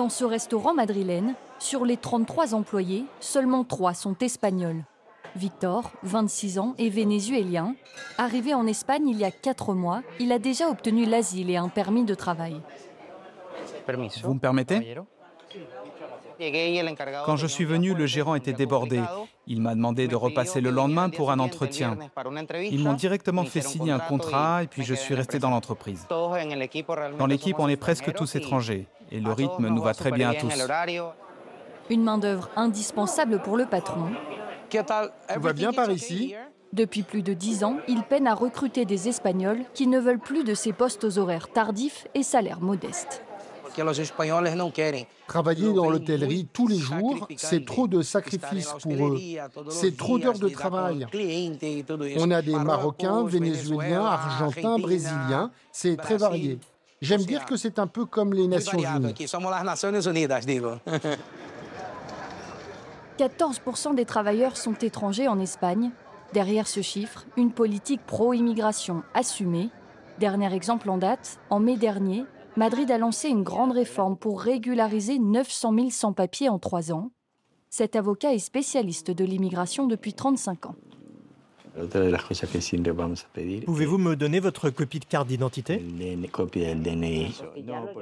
Dans ce restaurant madrilène, sur les 33 employés, seulement 3 sont espagnols. Victor, 26 ans, est vénézuélien. Arrivé en Espagne il y a 4 mois, il a déjà obtenu l'asile et un permis de travail. Vous me permettez ? Quand je suis venu, le gérant était débordé. Il m'a demandé de repasser le lendemain pour un entretien. Ils m'ont directement fait signer un contrat et puis je suis resté dans l'entreprise. Dans l'équipe, on est presque tous étrangers et le rythme nous va très bien à tous. Une main-d'œuvre indispensable pour le patron. Tout va bien par ici ? Depuis plus de 10 ans, il peine à recruter des Espagnols qui ne veulent plus de ces postes aux horaires tardifs et salaires modestes. Travailler dans l'hôtellerie tous les jours, c'est trop de sacrifices pour eux. C'est trop d'heures de travail. On a des Marocains, Vénézuéliens, Argentins, Brésiliens. C'est très varié. J'aime dire que c'est un peu comme les Nations Unies. 14% des travailleurs sont étrangers en Espagne. Derrière ce chiffre, une politique pro-immigration assumée. Dernier exemple en date, en mai dernier, Madrid a lancé une grande réforme pour régulariser 900 000 sans-papiers en 3 ans. Cet avocat est spécialiste de l'immigration depuis 35 ans. Pouvez-vous me donner votre copie de carte d'identité ?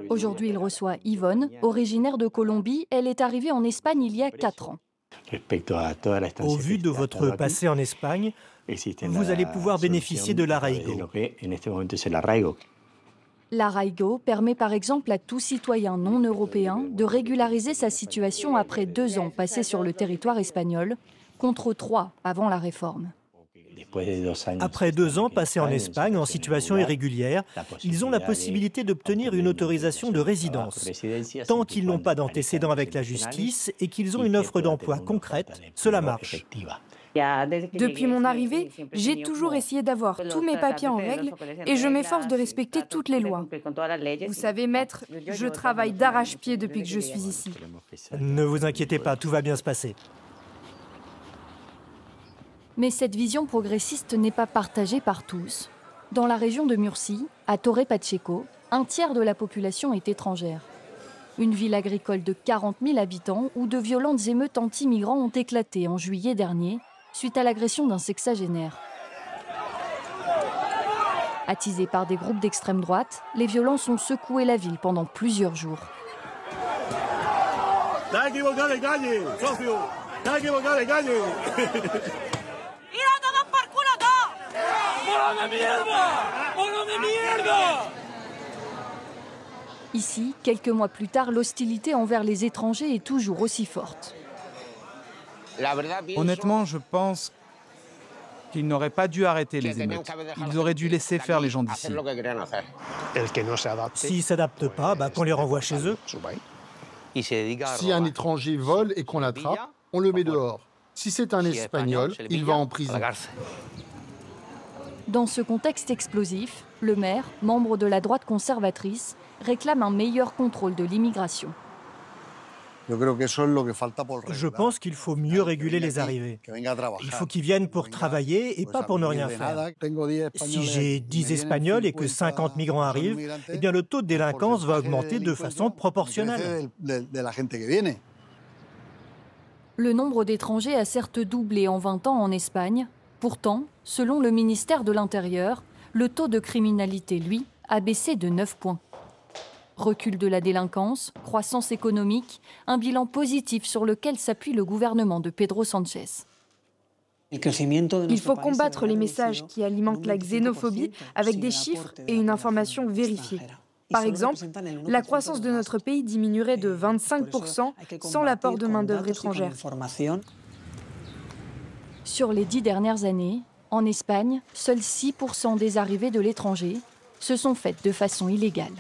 Aujourd'hui, il reçoit Yvonne, originaire de Colombie. Elle est arrivée en Espagne il y a 4 ans. Au vu de votre passé en Espagne, vous allez pouvoir bénéficier de l'arraigo. L'arraigo permet par exemple à tout citoyen non européen de régulariser sa situation après 2 ans passés sur le territoire espagnol, contre 3 avant la réforme. Après 2 ans passés en Espagne en situation irrégulière, ils ont la possibilité d'obtenir une autorisation de résidence. Tant qu'ils n'ont pas d'antécédents avec la justice et qu'ils ont une offre d'emploi concrète, cela marche. Depuis mon arrivée, j'ai toujours essayé d'avoir tous mes papiers en règle et je m'efforce de respecter toutes les lois. Vous savez, maître, je travaille d'arrache-pied depuis que je suis ici. Ne vous inquiétez pas, tout va bien se passer. Mais cette vision progressiste n'est pas partagée par tous. Dans la région de Murcie, à Torre Pacheco, 1/3 de la population est étrangère. Une ville agricole de 40 000 habitants où de violentes émeutes anti-migrants ont éclaté en juillet dernier, suite à l'agression d'un sexagénaire. Attisés par des groupes d'extrême droite, les violences ont secoué la ville pendant plusieurs jours. Ici, quelques mois plus tard, l'hostilité envers les étrangers est toujours aussi forte. Honnêtement, je pense qu'ils n'auraient pas dû arrêter les émeutes. Ils auraient dû laisser faire les gens d'ici. S'ils ne s'adaptent pas, qu'on les renvoie chez eux. Si un étranger vole et qu'on l'attrape, on le met dehors. Si c'est un Espagnol, il va en prison. Dans ce contexte explosif, le maire, membre de la droite conservatrice, réclame un meilleur contrôle de l'immigration. Je pense qu'il faut mieux réguler les arrivées. Il faut qu'ils viennent pour travailler et pas pour ne rien faire. Si j'ai 10 Espagnols et que 50 migrants arrivent, eh bien le taux de délinquance va augmenter de façon proportionnelle. Le nombre d'étrangers a certes doublé en 20 ans en Espagne. Pourtant, selon le ministère de l'Intérieur, le taux de criminalité, lui, a baissé de 9 points. Recul de la délinquance, croissance économique, un bilan positif sur lequel s'appuie le gouvernement de Pedro Sánchez. Il faut combattre les messages qui alimentent la xénophobie avec des chiffres et une information vérifiée. Par exemple, la croissance de notre pays diminuerait de 25% sans l'apport de main-d'œuvre étrangère. Sur les 10 dernières années, en Espagne, seuls 6% des arrivées de l'étranger se sont faites de façon illégale.